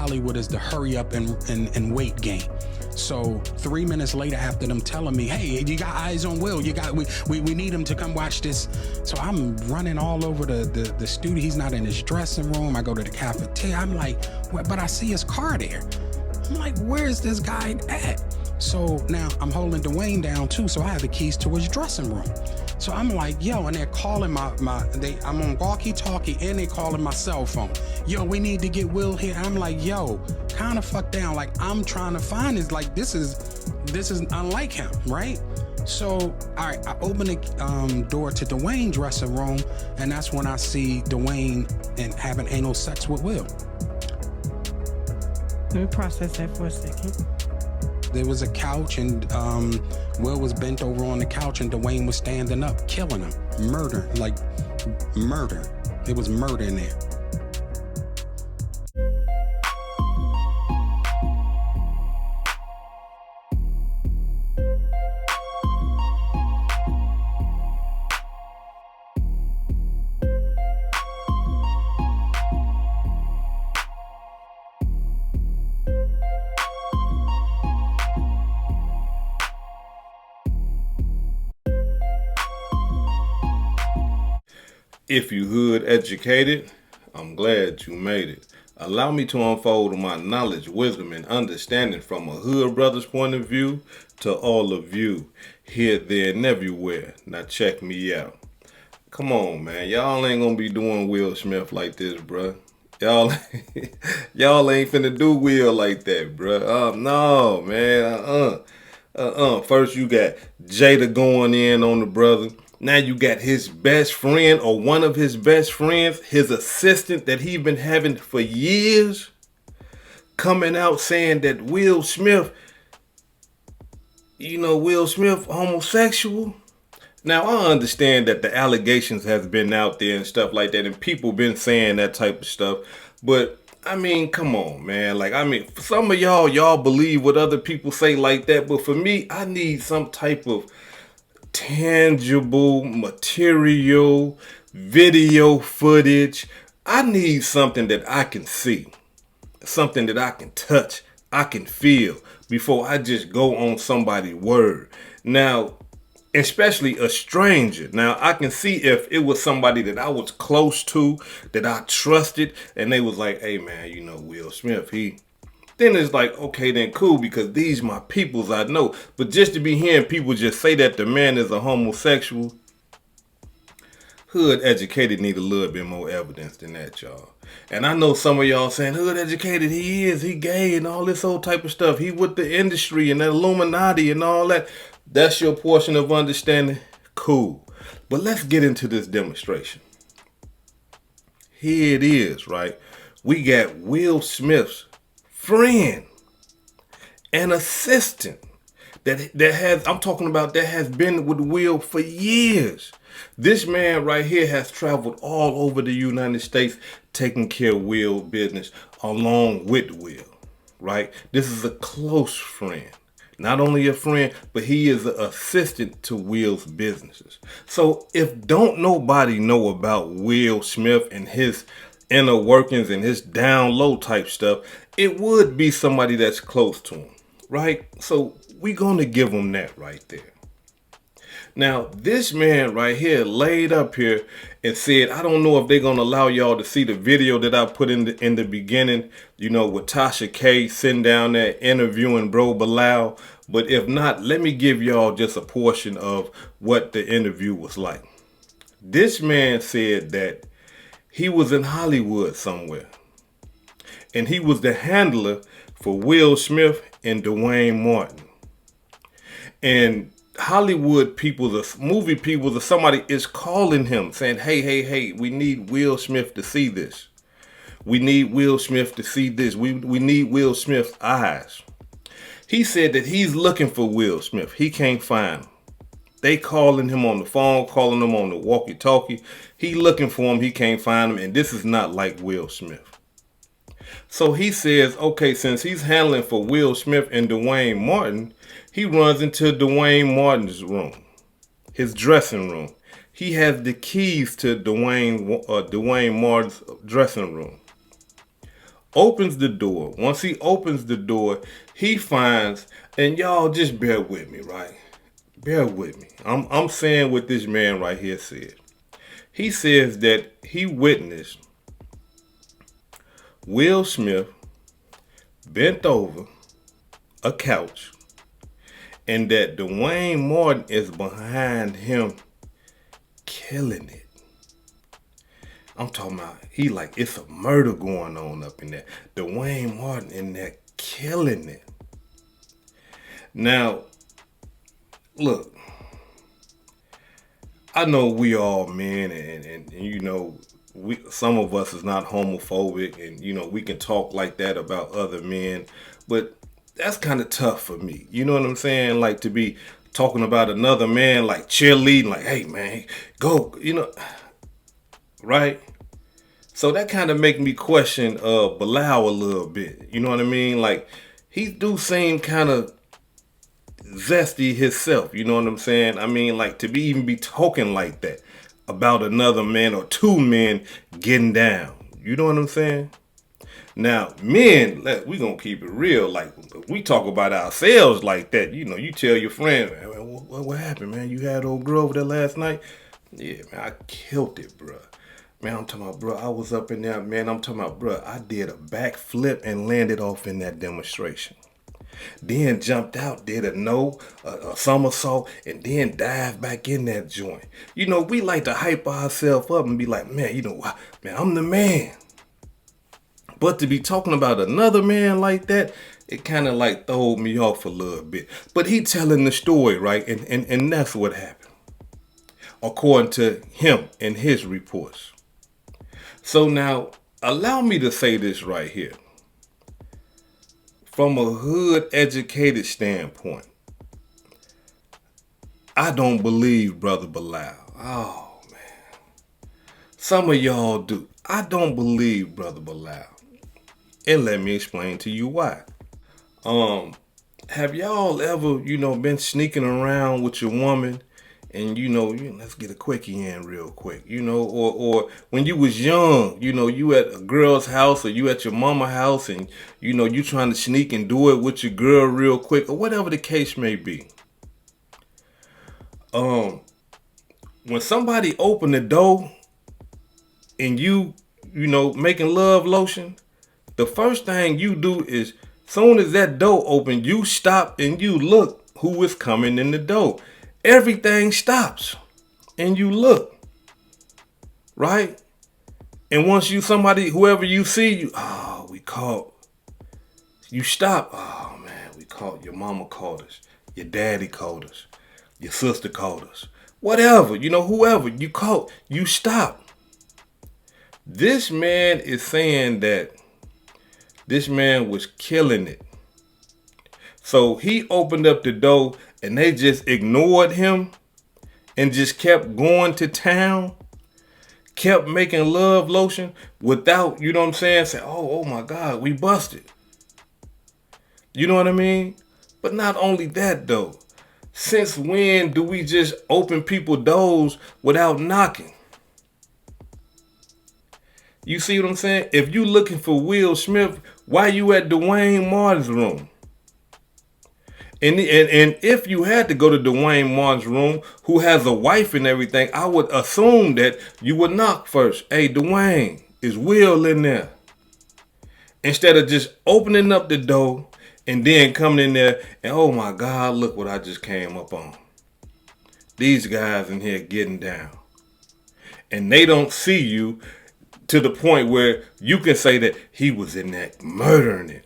Hollywood is the hurry up and wait game. So 3 minutes later, after them telling me, hey, you got eyes on Will, we need him to come watch this. So I'm running all over the studio. He's not in his dressing room. I go to the cafeteria. I'm like, what? But I see his car there. I'm like, where's this guy at? So now I'm holding Duane down too, so I have the keys to his dressing room. So I'm like, yo, and they're calling I'm on walkie-talkie and they calling my cell phone. Yo, we need to get Will here. I'm like, yo, kind of fuck down. Like, I'm trying to find this. Like, this is unlike him, right? So, all right, I open the door to Duane's dressing room, and that's when I see Duane and having anal sex with Will. Let me process that for a second. There was a couch, and Will was bent over on the couch, and Duane was standing up, killing him. Murder. It was murder in there. If you hood educated, I'm glad you made it. Allow me to unfold my knowledge, wisdom, and understanding from a hood brother's point of view to all of you, here, there, and everywhere. Now check me out. Come on, man. Y'all ain't gonna be doing Will Smith like this, bruh. Y'all ain't finna do Will like that, bruh. No, man. First you got Jada going in on the brother. Now you got his best friend or one of his best friends, his assistant that he been having for years, coming out saying that Will Smith homosexual. Now I understand that the allegations has been out there and stuff like that, and people been saying that type of stuff. But I mean, come on, man. Like, I mean, for some of y'all believe what other people say like that. But for me, I need some type of tangible material, video footage. I need something that I can see, something that I can touch, I can feel before I just go on somebody's word. Now, especially a stranger. Now, I can see if it was somebody that I was close to, that I trusted, and they was like, hey man, you know, Will Smith, then it's like, okay, then cool, because these my peoples I know. But just to be hearing people just say that the man is a homosexual, hood educated need a little bit more evidence than that, y'all. And I know some of y'all saying, hood educated, he gay and all this old type of stuff. He with the industry and the Illuminati and all that. That's your portion of understanding. Cool. But let's get into this demonstration. Here it is, right? We got Will Smith's friend and assistant that has been with Will for years. This man right here has traveled all over the United States taking care of Will's business along with Will, right? This is a close friend. Not only a friend, but he is an assistant to Will's businesses. So if don't nobody know about Will Smith and his inner workings and his down low type stuff, it would be somebody that's close to him, right? So we gonna give him that right there. Now, this man right here laid up here and said, I don't know if they're gonna allow y'all to see the video that I put in the beginning, you know, with Tasha K sitting down there interviewing Bro Bilal. But if not, let me give y'all just a portion of what the interview was like. This man said that he was in Hollywood somewhere, and he was the handler for Will Smith and Duane Martin. And Hollywood people, the movie people, or somebody is calling him saying, hey, we need Will Smith to see this. We need Will Smith to see this. We need Will Smith's eyes. He said that he's looking for Will Smith. He can't find him. They calling him on the phone, calling him on the walkie-talkie. He looking for him. He can't find him. And this is not like Will Smith. So he says, okay, since he's handling for Will Smith and Duane Martin, he runs into Duane Martin's room, his dressing room. He has the keys to Duane Martin's dressing room. opens the door. Once he opens the door, he finds, and y'all just bear with me, right? Bear with me. I'm saying what this man right here said. He says that he witnessed Will Smith bent over a couch and that Duane Martin is behind him killing it. I'm talking about, he like, it's a murder going on up in there. Duane Martin in there killing it. Now, look, I know we all men and you know, some of us is not homophobic and, you know, we can talk like that about other men, but that's kind of tough for me. You know what I'm saying? Like to be talking about another man, like cheerleading, like, hey man, go, you know, right? So that kind of make me question Bilal a little bit. You know what I mean? Like he do seem kind of zesty himself. You know what I'm saying? I mean, like to even be talking like that about another man or two men getting down. You know what I'm saying? Now, men, we gonna keep it real. Like we talk about ourselves like that. You know, you tell your friend, man, what happened, man? You had old girl over there last night? Yeah, man, I killed it, bro. Man, I'm talking about, bro, I was up in there, man, I'm talking about, bro, I did a backflip and landed off in that demonstration. Then jumped out, did a somersault, and then dived back in that joint. You know, we like to hype ourselves up and be like, man, you know, man, I'm the man. But to be talking about another man like that, it kind of like throwed me off a little bit. But he telling the story, right? And that's what happened, according to him and his reports. So now, allow me to say this right here. From a hood educated standpoint, I don't believe Brother Bilal. Oh, man. Some of y'all do. I don't believe Brother Bilal. And let me explain to you why. Have y'all ever, you know, been sneaking around with your woman and, you know, let's get a quickie in real quick, you know, or when you was young, you know, you at a girl's house or you at your mama's house and, you know, you trying to sneak and do it with your girl real quick or whatever the case may be. When somebody open the door and you know, making love lotion, the first thing you do is, soon as that door open, you stop and you look who is coming in the door. Everything stops and you look, right? And once whoever you see, you stop. Oh man, we called, your mama called us, your daddy called us, your sister called us, whatever, you know, whoever you called, you stop. This man is saying that this man was killing it. So he opened up the door and they just ignored him and just kept going to town, kept making love lotion without, you know what I'm saying, say, oh my God, we busted. You know what I mean? But not only that though, since when do we just open people's doors without knocking? You see what I'm saying? If you looking for Will Smith, why you at Duane Martin's room? And if you had to go to Duane Martin's room, who has a wife and everything, I would assume that you would knock first. Hey, Duane, is Will in there? Instead of just opening up the door and then coming in there and, oh my God, look what I just came up on. These guys in here getting down. And they don't see you to the point where you can say that he was in there murdering it.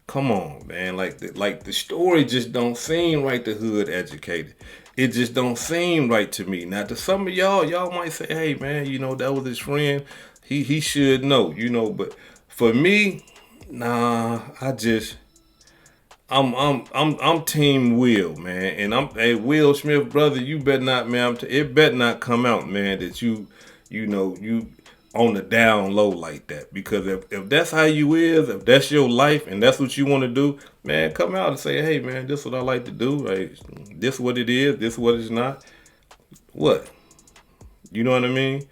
Come on, man. Like the story just don't seem right to hood educated. It just don't seem right to me. Now, to some of y'all might say, hey, man, you know, that was his friend. He should know, you know. But for me, nah, I'm Team Will, man. And hey, Will Smith, brother, you better not, man. It better not come out, man, that you know, you on the down low like that. Because if that's how you is, if that's your life and that's what you want to do, man, come out and say, hey man, this is what I like to do. Hey, this is what it is, this is what it's not. What? You know what I mean?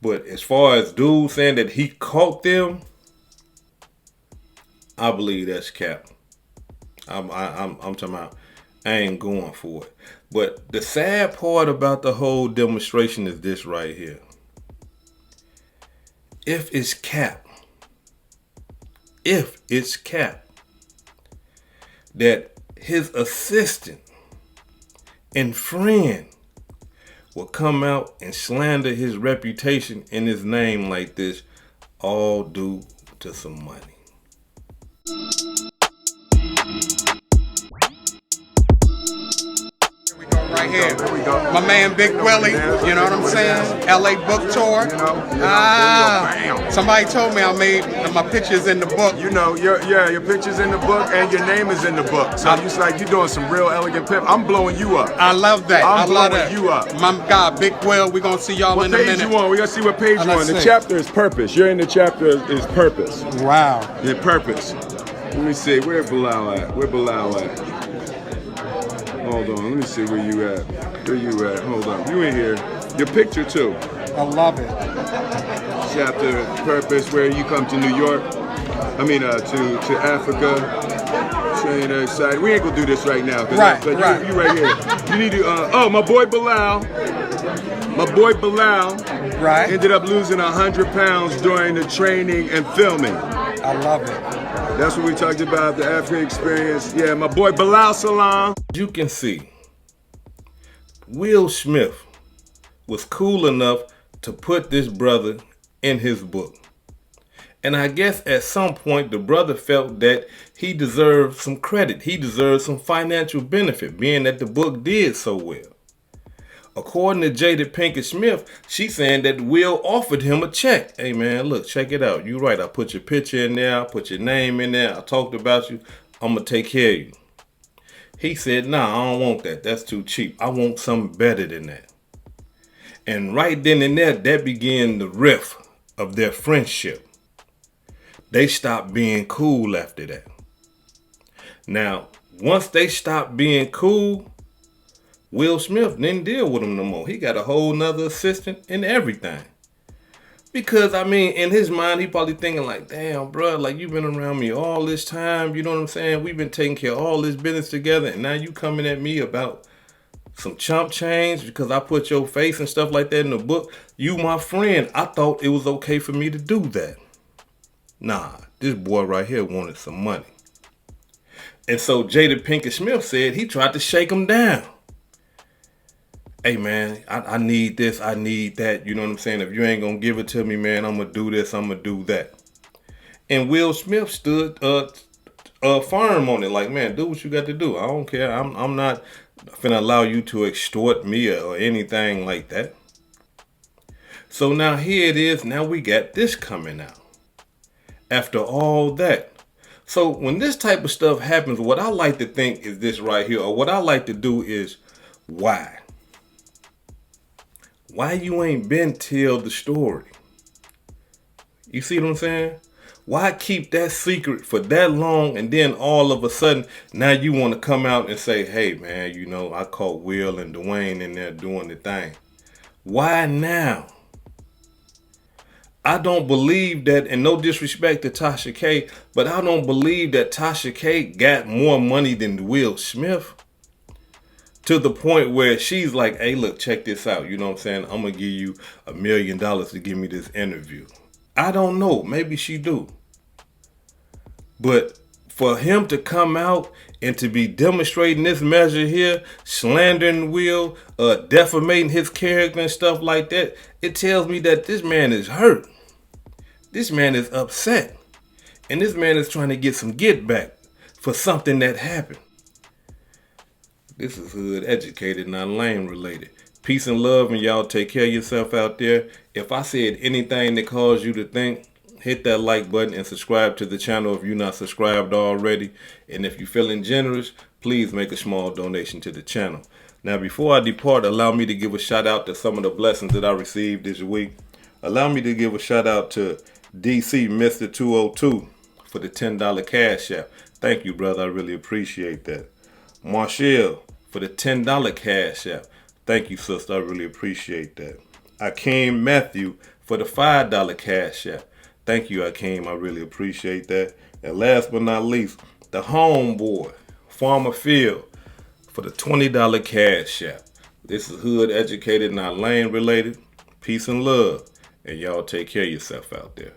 But as far as dude saying that he caught them, I believe that's cap. I'm talking about, I ain't going for it. But the sad part about the whole demonstration is this right here. If it's cap, that his assistant and friend will come out and slander his reputation and his name like this, all due to some money. Right here. There we go. My man Big Willie, you know what I'm saying? LA book tour. Somebody told me I made my pictures in the book. You know, your picture's in the book and your name is in the book. So you like you're doing some real elegant pimp. I'm blowing you up. I love that. I'm blowing that. You up. My God, Big Will, we're gonna see y'all in a minute. What page you on? We gotta see what page you on. The chapter is purpose. You're in the chapter is purpose. Wow. Yeah, purpose. Let me see, where Bilal at? Where Bilal at? Hold on, let me see where you at. Where you at? Hold on. You in here. Your picture too. I love it. Chapter purpose, where you come to New York. I mean to Africa. Train excited. We ain't gonna do this right now. Right. You right here. You need to my boy Bilal. My boy Bilal ended up losing 100 pounds during the training and filming. I love it. That's what we talked about, the African experience. Yeah, my boy Bilal Salam. You can see, Will Smith was cool enough to put this brother in his book. And I guess at some point the brother felt that he deserved some credit. He deserved some financial benefit, being that the book did so well. According to Jada Pinkett Smith, she's saying that Will offered him a check. Hey man, look, check it out. You right. I put your picture in there. I put your name in there. I talked about you. I'm going to take care of you. He said, nah, I don't want that. That's too cheap. I want something better than that. And right then and there, that began the rift of their friendship. They stopped being cool after that. Now, once they stopped being cool, Will Smith didn't deal with him no more. He got a whole nother assistant and everything. Because, I mean, in his mind, he probably thinking like, damn, bro, like you've been around me all this time. You know what I'm saying? We've been taking care of all this business together. And now you coming at me about some chump change because I put your face and stuff like that in the book. You my friend. I thought it was okay for me to do that. Nah, this boy right here wanted some money. And so Jada Pinkett Smith said he tried to shake him down. Hey man, I need this, I need that. You know what I'm saying? If you ain't gonna give it to me, man, I'm gonna do this, I'm gonna do that. And Will Smith stood firm on it, like, man, do what you got to do. I don't care. I'm not finna allow you to extort me or anything like that. So now here it is. Now we got this coming out. After all that. So when this type of stuff happens, what I like to think is this right here, or what I like to do is, why? Why you ain't been tell the story? You see what I'm saying? Why keep that secret for that long and then all of a sudden now you want to come out and say, hey man, you know, I caught Will and Duane in there doing the thing. Why now? I don't believe that, and no disrespect to Tasha K, but I don't believe that Tasha K got more money than Will Smith. To the point where she's like, hey, look, check this out. You know what I'm saying? I'm going to give you $1 million to give me this interview. I don't know. Maybe she do. But for him to come out and to be demonstrating this measure here, slandering Will, defamating his character and stuff like that, it tells me that this man is hurt. This man is upset. And this man is trying to get some get back for something that happened. This is hood educated, not lame related. Peace and love, and y'all take care of yourself out there. If I said anything that caused you to think, hit that like button and subscribe to the channel if you're not subscribed already. And if you're feeling generous, please make a small donation to the channel. Now, before I depart, allow me to give a shout out to some of the blessings that I received this week. Allow me to give a shout out to DC Mr. 202 for the $10 cash app. Thank you, brother. I really appreciate that. Marshall for the $10 cash app. Thank you, sister. I really appreciate that. Akeem Matthew for the $5 cash app. Thank you, Akeem. I really appreciate that. And last but not least, the homeboy, Farmer Phil, for the $20 cash app. This is hood educated, not lane related. Peace and love. And y'all take care of yourself out there.